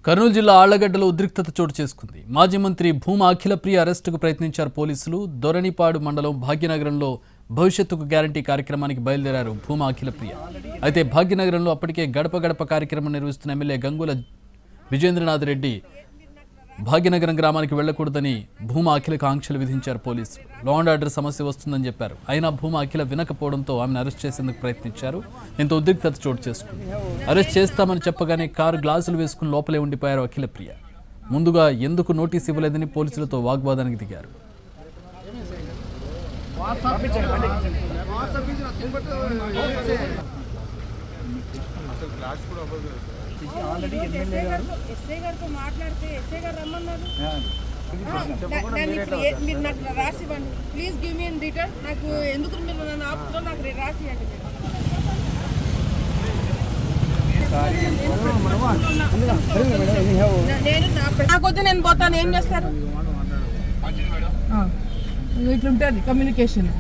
కర్నూలు జిల్లా ఆళ్లగడ్డలో ఉద్రిక్తత చోటు చేసుకుంది. మాజీ మంత్రి భూమా అఖిలప్రియ అరెస్టుకు ప్రయత్నించారు పోలీసులు. దొరణిపాడు మండలం భాగ్యనగరంలో భవిష్యత్తుకు గ్యారంటీ కార్యక్రమానికి బయలుదేరారు భూమా అఖిలప్రియ. అయితే భాగ్యనగరంలో అప్పటికే గడప గడప కార్యక్రమం నిర్వహిస్తున్న ఎమ్మెల్యే గంగుల విజేంద్రనాథ్ రెడ్డి భాగ్యనగరం గ్రామానికి వెళ్లకూడదని భూమా అఖిలకు ఆంక్షలు విధించారు పోలీసులు. లా అండ్ ఆర్డర్ సమస్య వస్తుందని చెప్పారు. అయినా భూమా అఖిల వినకపోవడంతో ఆమెను అరెస్ట్ చేసేందుకు ప్రయత్నించారు. ఇంత ఉద్రిక్తత చోటు చేసుకుంది. అరెస్ట్ చేస్తామని చెప్పగానే కారు గ్లాసులు వేసుకుని లోపలే ఉండిపోయారు అఖిలప్రియ. ముందుగా ఎందుకు నోటీస్ ఇవ్వలేదని పోలీసులతో వాగ్వాదానికి దిగారు. మీరు నాకు రాసివ్వండి please give me in return. నాకు ఎందుకు మీరు నన్ను ఆపుతో నాకు రాసివ్వండి. నేను నాకొద్దు, నేను పోతాను. ఏం చేస్తారు? ఇట్లుంటుంది కమ్యూనికేషన్.